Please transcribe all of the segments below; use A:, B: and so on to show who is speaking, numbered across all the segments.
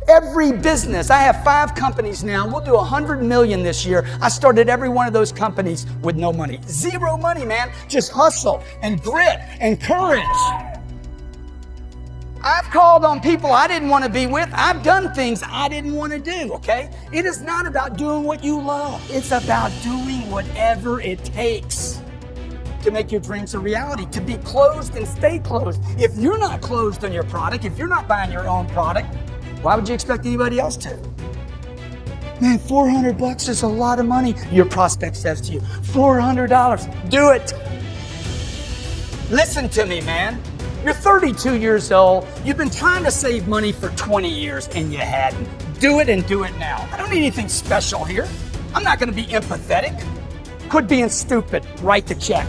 A: Every business, I have 5 companies now. We'll do 100 million this year. I started every one of those companies with no money. Zero money, man. Just hustle and grit and courage. I've called on people I didn't want to be with. I've done things I didn't want to do, okay? It is not about doing what you love. It's about doing whatever it takes to make your dreams a reality, to be closed and stay closed. If you're not closed on your product, if you're not buying your own product, why would you expect anybody else to? Man, $400 is a lot of money. Your prospect says to you, $400, do it. Listen to me, man. You're 32 years old. You've been trying to save money for 20 years and you hadn't. Do it and do it now. I don't need anything special here. I'm not going to be empathetic. Quit being stupid. Write the check.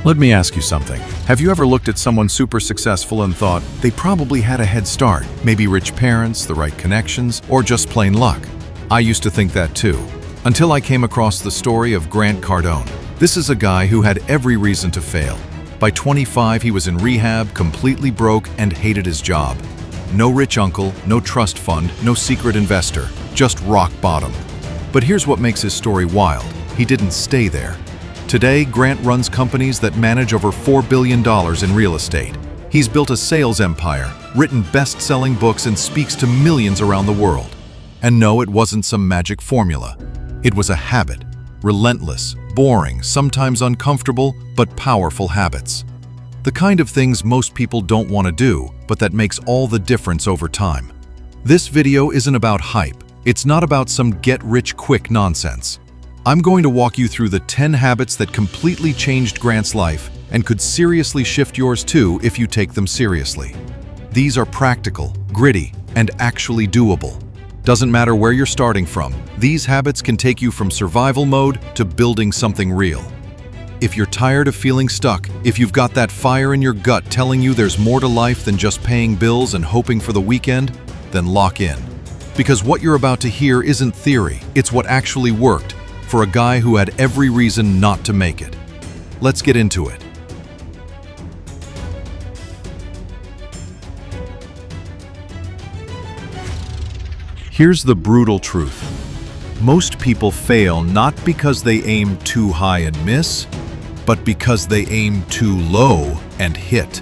B: Let me ask you something. Have you ever looked at someone super successful and thought they probably had a head start? Maybe rich parents, the right connections, or just plain luck? I used to think that too, until I came across the story of Grant Cardone. This is a guy who had every reason to fail. By 25, he was in rehab, completely broke, and hated his job. No rich uncle, no trust fund, no secret investor, just rock bottom. But here's what makes his story wild. He didn't stay there. Today, Grant runs companies that manage over $4 billion in real estate. He's built a sales empire, written best-selling books, and speaks to millions around the world. And no, it wasn't some magic formula. It was a habit. Relentless, boring, sometimes uncomfortable, but powerful habits. The kind of things most people don't want to do, but that makes all the difference over time. This video isn't about hype. It's not about some get-rich-quick nonsense. I'm going to walk you through the 10 habits that completely changed Grant's life and could seriously shift yours too if you take them seriously. These are practical, gritty, and actually doable. Doesn't matter where you're starting from, these habits can take you from survival mode to building something real. If you're tired of feeling stuck, if you've got that fire in your gut telling you there's more to life than just paying bills and hoping for the weekend, then lock in. Because what you're about to hear isn't theory, it's what actually worked for a guy who had every reason not to make it. Let's get into it. Here's the brutal truth. Most people fail not because they aim too high and miss, but because they aim too low and hit.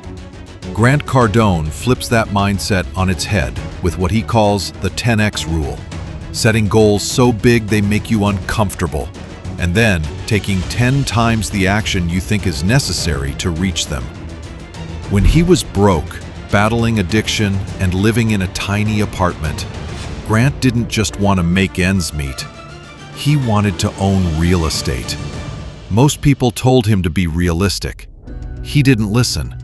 B: Grant Cardone flips that mindset on its head with what he calls the 10x rule. Setting goals so big they make you uncomfortable, and then taking 10 times the action you think is necessary to reach them. When he was broke, battling addiction, and living in a tiny apartment, Grant didn't just want to make ends meet. He wanted to own real estate. Most people told him to be realistic. He didn't listen.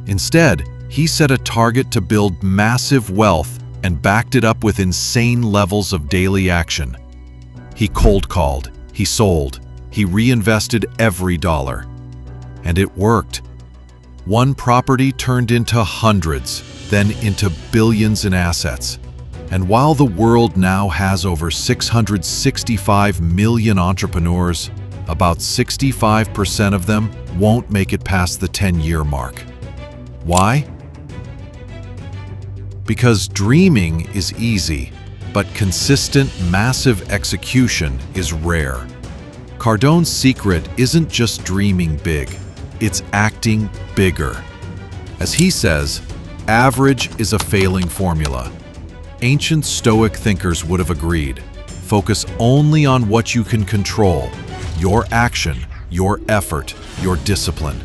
B: Instead, he set a target to build massive wealth and backed it up with insane levels of daily action. He cold called, he sold, he reinvested every dollar. And it worked. One property turned into hundreds, then into billions in assets. And while the world now has over 665 million entrepreneurs, about 65% of them won't make it past the 10-year mark. Why? Because dreaming is easy, but consistent, massive execution is rare. Cardone's secret isn't just dreaming big, it's acting bigger. As he says, average is a failing formula. Ancient Stoic thinkers would have agreed. Focus only on what you can control, your action, your effort, your discipline.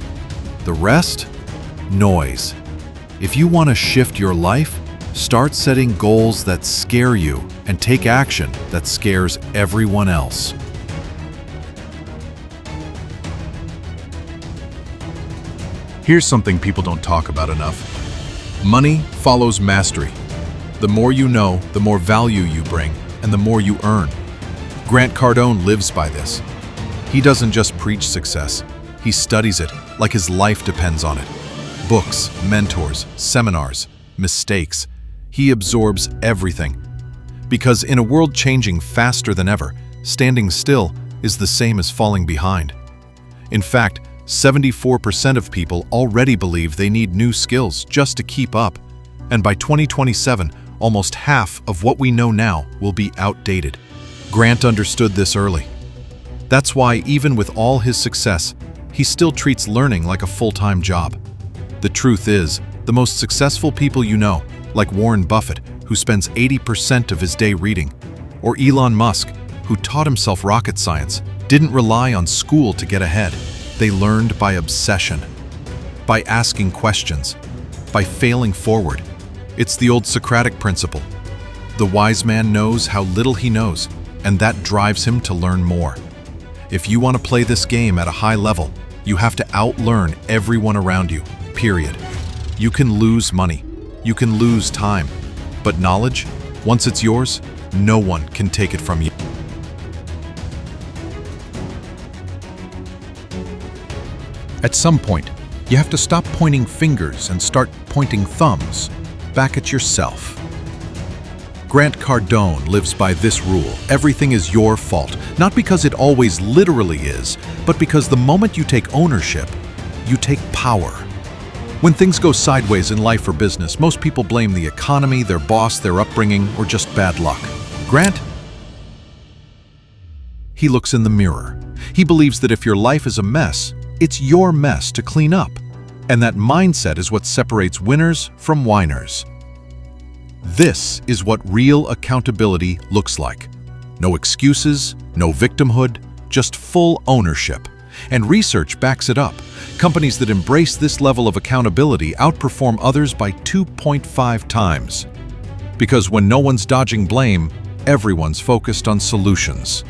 B: The rest? Noise. If you want to shift your life, start setting goals that scare you and take action that scares everyone else. Here's something people don't talk about enough. Money follows mastery. The more you know, the more value you bring, and the more you earn. Grant Cardone lives by this. He doesn't just preach success, he studies it like his life depends on it. Books, mentors, seminars, mistakes. He absorbs everything. Because in a world changing faster than ever, standing still is the same as falling behind. In fact, 74% of people already believe they need new skills just to keep up, And by 2027, almost half of what we know now will be outdated. Grant understood this early. That's why, even with all his success, he still treats learning like a full-time job. The truth is, the most successful people you know, like Warren Buffett, who spends 80% of his day reading, or Elon Musk, who taught himself rocket science, didn't rely on school to get ahead. They learned by obsession, by asking questions, by failing forward. It's the old Socratic principle. The wise man knows how little he knows, and that drives him to learn more. If you want to play this game at a high level, you have to outlearn everyone around you, period. You can lose money, you can lose time, but knowledge, once it's yours, no one can take it from you. At some point, you have to stop pointing fingers and start pointing thumbs back at yourself. Grant Cardone lives by this rule. Everything is your fault, not because it always literally is, but because the moment you take ownership, you take power. When things go sideways in life or business, most people blame the economy, their boss, their upbringing, or just bad luck. Grant? He looks in the mirror. He believes that if your life is a mess, it's your mess to clean up. And that mindset is what separates winners from whiners. This is what real accountability looks like. No excuses, no victimhood, just full ownership. And research backs it up. Companies that embrace this level of accountability outperform others by 2.5 times. Because when no one's dodging blame, everyone's focused on solutions.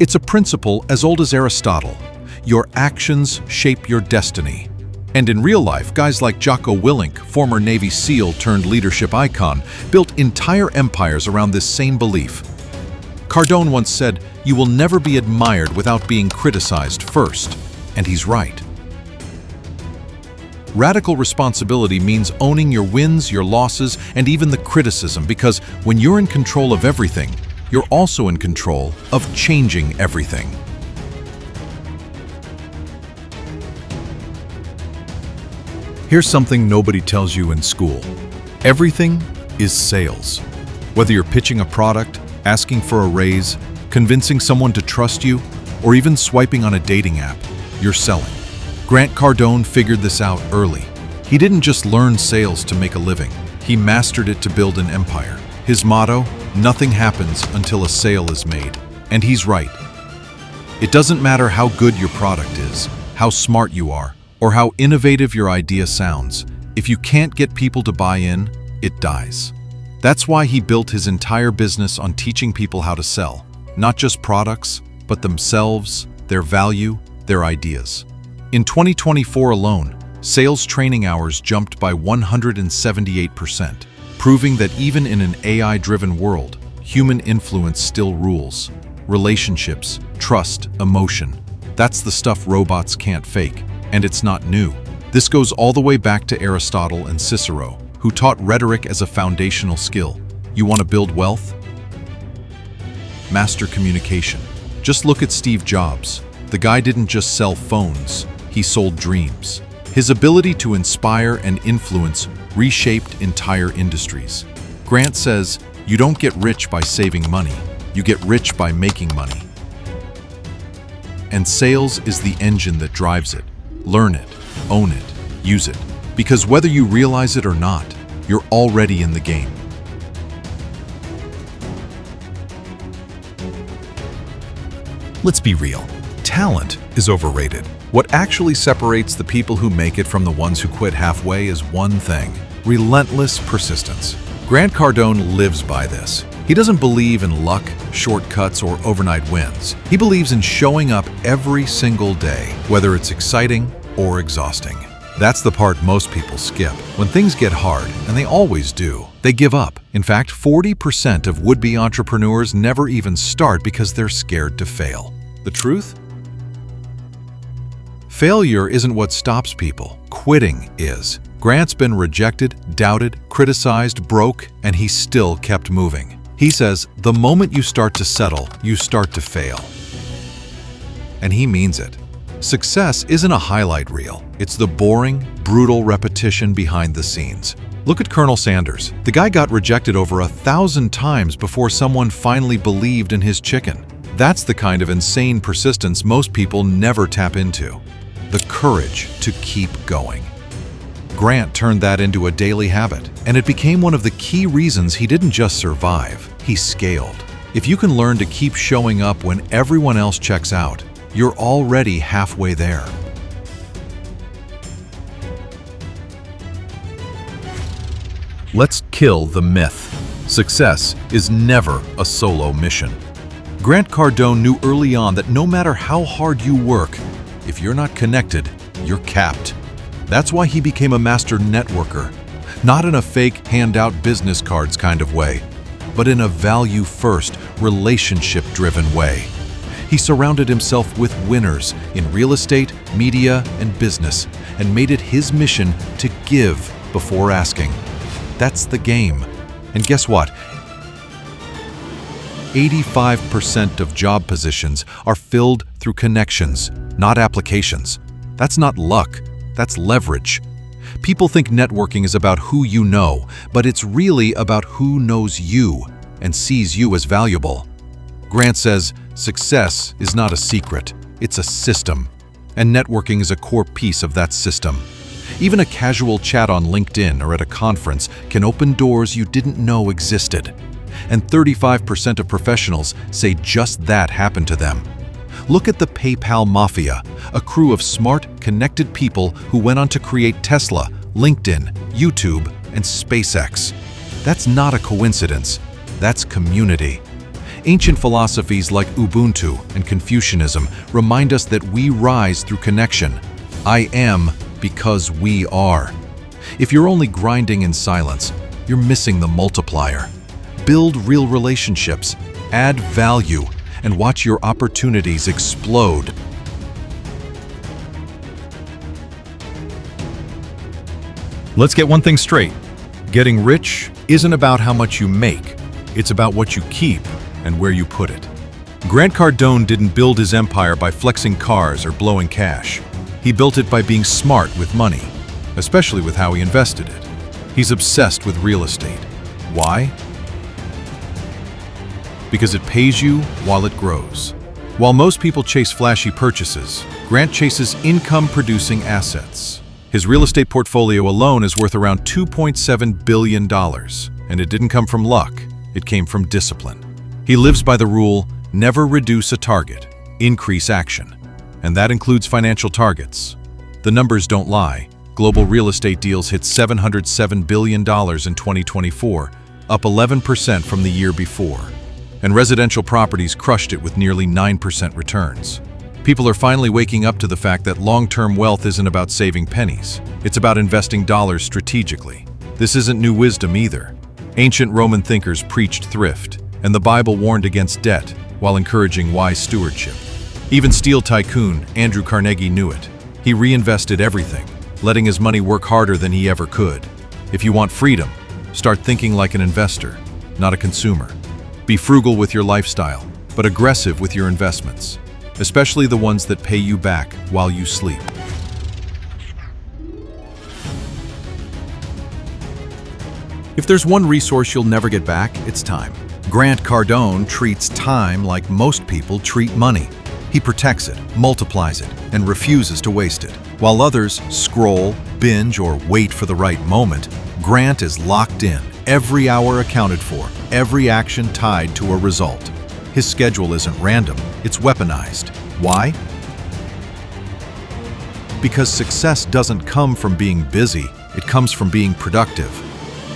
B: It's a principle as old as Aristotle. Your actions shape your destiny. And in real life, guys like Jocko Willink, former Navy SEAL turned leadership icon, built entire empires around this same belief. Cardone once said, "You will never be admired without being criticized first." And he's right. Radical responsibility means owning your wins, your losses, and even the criticism, because when you're in control of everything, you're also in control of changing everything. Here's something nobody tells you in school. Everything is sales. Whether you're pitching a product, asking for a raise, convincing someone to trust you, or even swiping on a dating app, you're selling. Grant Cardone figured this out early. He didn't just learn sales to make a living. He mastered it to build an empire. His motto, nothing happens until a sale is made. And he's right. It doesn't matter how good your product is, how smart you are, or how innovative your idea sounds. If you can't get people to buy in, it dies. That's why he built his entire business on teaching people how to sell. Not just products, but themselves, their value, their ideas. In 2024 alone, sales training hours jumped by 178%, proving that even in an AI-driven world, human influence still rules. Relationships, trust, emotion. That's the stuff robots can't fake. And it's not new. This goes all the way back to Aristotle and Cicero, who taught rhetoric as a foundational skill. You want to build wealth? Master communication. Just look at Steve Jobs. The guy didn't just sell phones, he sold dreams. His ability to inspire and influence reshaped entire industries. Grant says, you don't get rich by saving money, you get rich by making money. And sales is the engine that drives it. Learn it, own it, use it. Because whether you realize it or not, you're already in the game. Let's be real. Talent is overrated. What actually separates the people who make it from the ones who quit halfway is one thing: relentless persistence. Grant Cardone lives by this. He doesn't believe in luck, shortcuts, or overnight wins. He believes in showing up every single day, whether it's exciting or exhausting. That's the part most people skip. When things get hard, and they always do, they give up. In fact, 40% of would-be entrepreneurs never even start because they're scared to fail. The truth? Failure isn't what stops people. Quitting is. Grant's been rejected, doubted, criticized, broke, and he still kept moving. He says, the moment you start to settle, you start to fail. And he means it. Success isn't a highlight reel. It's the boring, brutal repetition behind the scenes. Look at Colonel Sanders. The guy got rejected over 1,000 times before someone finally believed in his chicken. That's the kind of insane persistence most people never tap into. The courage to keep going. Grant turned that into a daily habit, and it became one of the key reasons he didn't just survive, he scaled. If you can learn to keep showing up when everyone else checks out, you're already halfway there. Let's kill the myth. Success is never a solo mission. Grant Cardone knew early on that no matter how hard you work, if you're not connected, you're capped. That's why he became a master networker, not in a fake hand-out business cards kind of way, but in a value-first, relationship-driven way. He surrounded himself with winners in real estate, media, and business, and made it his mission to give before asking. That's the game. And guess what? 85% of job positions are filled through connections, not applications. That's not luck, that's leverage. People think networking is about who you know, but it's really about who knows you and sees you as valuable. Grant says, success is not a secret, it's a system. And networking is a core piece of that system. Even a casual chat on LinkedIn or at a conference can open doors you didn't know existed. And 35% of professionals say just that happened to them. Look at the PayPal Mafia, a crew of smart, connected people who went on to create Tesla, LinkedIn, YouTube, and SpaceX. That's not a coincidence. That's community. Ancient philosophies like Ubuntu and Confucianism remind us that we rise through connection. I am because we are. If you're only grinding in silence, you're missing the multiplier. Build real relationships, add value, and watch your opportunities explode. Let's get one thing straight. Getting rich isn't about how much you make. It's about what you keep and where you put it. Grant Cardone didn't build his empire by flexing cars or blowing cash. He built it by being smart with money, especially with how he invested it. He's obsessed with real estate. Why? Because it pays you while it grows. While most people chase flashy purchases, Grant chases income-producing assets. His real estate portfolio alone is worth around $2.7 billion, and it didn't come from luck, it came from discipline. He lives by the rule, never reduce a target, increase action. And that includes financial targets. The numbers don't lie. Global real estate deals hit $707 billion in 2024, up 11% from the year before. And residential properties crushed it with nearly 9% returns. People are finally waking up to the fact that long-term wealth isn't about saving pennies. It's about investing dollars strategically. This isn't new wisdom either. Ancient Roman thinkers preached thrift, and the Bible warned against debt while encouraging wise stewardship. Even steel tycoon Andrew Carnegie knew it. He reinvested everything, letting his money work harder than he ever could. If you want freedom, start thinking like an investor, not a consumer. Be frugal with your lifestyle, but aggressive with your investments, especially the ones that pay you back while you sleep. If there's one resource you'll never get back, it's time. Grant Cardone treats time like most people treat money. He protects it, multiplies it, and refuses to waste it. While others scroll, binge, or wait for the right moment, Grant is locked in, every hour accounted for, every action tied to a result. His schedule isn't random, it's weaponized. Why? Because success doesn't come from being busy, it comes from being productive.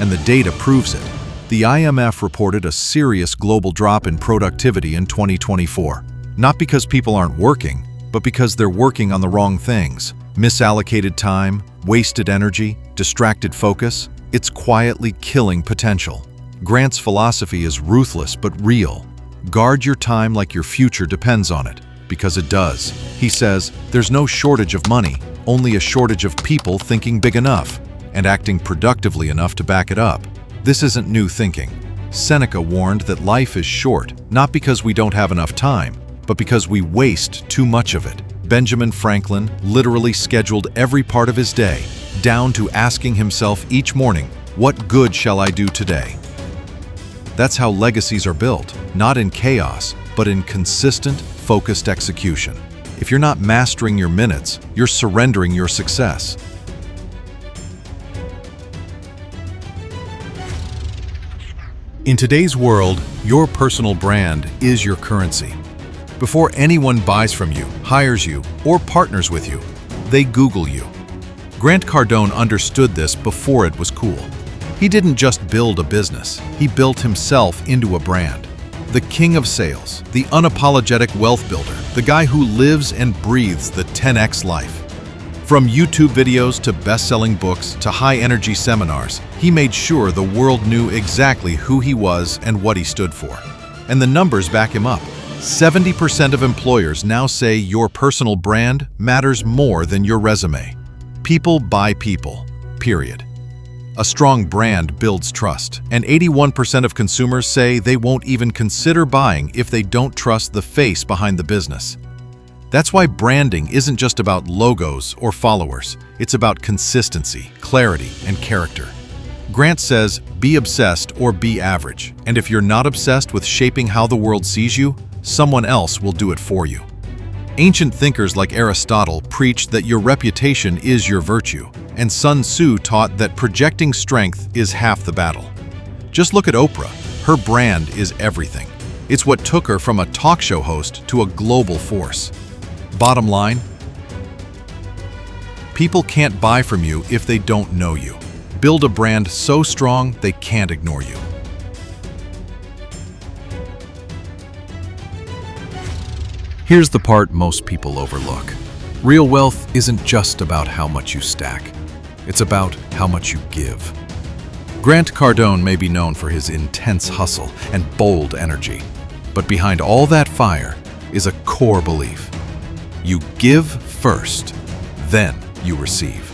B: And the data proves it. The IMF reported a serious global drop in productivity in 2024. Not because people aren't working, but because they're working on the wrong things. Misallocated time, wasted energy, distracted focus. It's quietly killing potential. Grant's philosophy is ruthless but real. Guard your time like your future depends on it, because it does. He says, there's no shortage of money, only a shortage of people thinking big enough and acting productively enough to back it up. This isn't new thinking. Seneca warned that life is short, not because we don't have enough time, but because we waste too much of it. Benjamin Franklin literally scheduled every part of his day, down to asking himself each morning, What good shall I do today? That's how legacies are built, not in chaos, but in consistent, focused execution. If you're not mastering your minutes, you're surrendering your success. In today's world, your personal brand is your currency. Before anyone buys from you, hires you, or partners with you, they Google you. Grant Cardone understood this before it was cool. He didn't just build a business, he built himself into a brand. The king of sales, the unapologetic wealth builder, the guy who lives and breathes the 10x life. From YouTube videos to best-selling books to high-energy seminars, he made sure the world knew exactly who he was and what he stood for. And the numbers back him up. 70% of employers now say your personal brand matters more than your resume. People buy people, period. A strong brand builds trust, and 81% of consumers say they won't even consider buying if they don't trust the face behind the business. That's why branding isn't just about logos or followers. It's about consistency, clarity, and character. Grant says, be obsessed or be average. And if you're not obsessed with shaping how the world sees you, someone else will do it for you. Ancient thinkers like Aristotle preached that your reputation is your virtue, and Sun Tzu taught that projecting strength is half the battle. Just look at Oprah. Her brand is everything. It's what took her from a talk show host to a global force. Bottom line, people can't buy from you if they don't know you. Build a brand so strong they can't ignore you. Here's the part most people overlook. Real wealth isn't just about how much you stack. It's about how much you give. Grant Cardone may be known for his intense hustle and bold energy, but behind all that fire is a core belief. You give first, then you receive.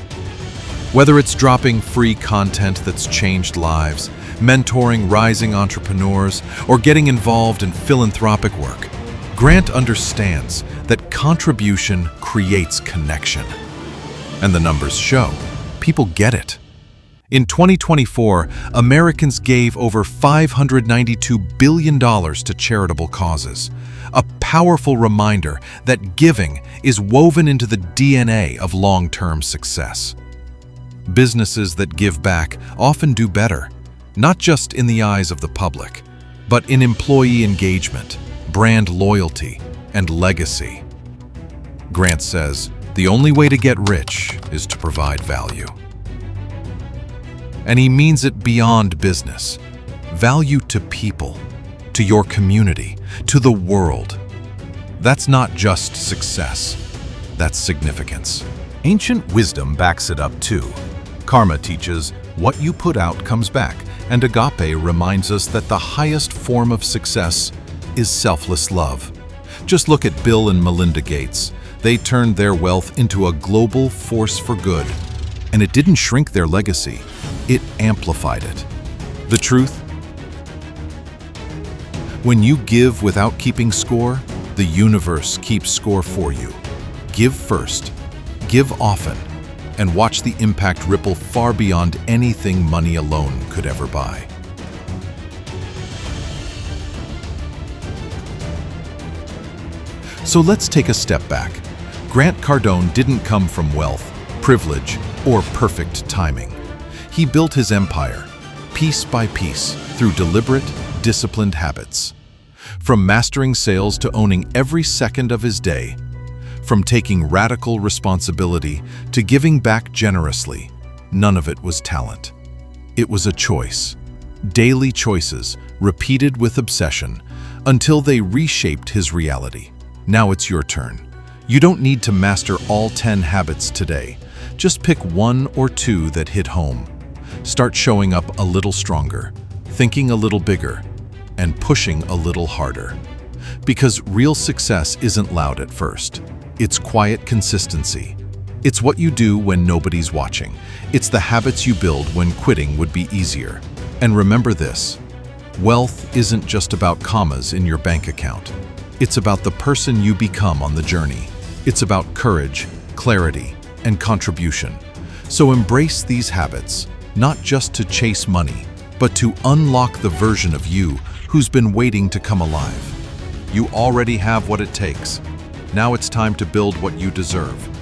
B: Whether it's dropping free content that's changed lives, mentoring rising entrepreneurs, or getting involved in philanthropic work, Grant understands that contribution creates connection. And the numbers show. People get it. In 2024, Americans gave over $592 billion to charitable causes, a powerful reminder that giving is woven into the DNA of long-term success. Businesses that give back often do better, not just in the eyes of the public, but in employee engagement, brand loyalty, and legacy. Grant says, the only way to get rich is to provide value. And he means it beyond business. Value to people, to your community, to the world. That's not just success, that's significance. Ancient wisdom backs it up too. Karma teaches, what you put out comes back, and agape reminds us that the highest form of success is selfless love. Just look at Bill and Melinda Gates. They turned their wealth into a global force for good, and it didn't shrink their legacy, it amplified it. The truth? When you give without keeping score, the universe keeps score for you. Give first, give often, and watch the impact ripple far beyond anything money alone could ever buy. So let's take a step back. Grant Cardone didn't come from wealth, privilege, or perfect timing. He built his empire, piece by piece, through deliberate, disciplined habits. From mastering sales to owning every second of his day, from taking radical responsibility to giving back generously, none of it was talent. It was a choice. Daily choices, repeated with obsession, until they reshaped his reality. Now it's your turn. You don't need to master all 10 habits today. Just pick one or two that hit home. Start showing up a little stronger, thinking a little bigger, and pushing a little harder. Because real success isn't loud at first. It's quiet consistency. It's what you do when nobody's watching. It's the habits you build when quitting would be easier. And remember this, wealth isn't just about commas in your bank account. It's about the person you become on the journey. It's about courage, clarity, and contribution. So embrace these habits, not just to chase money, but to unlock the version of you who's been waiting to come alive. You already have what it takes. Now it's time to build what you deserve.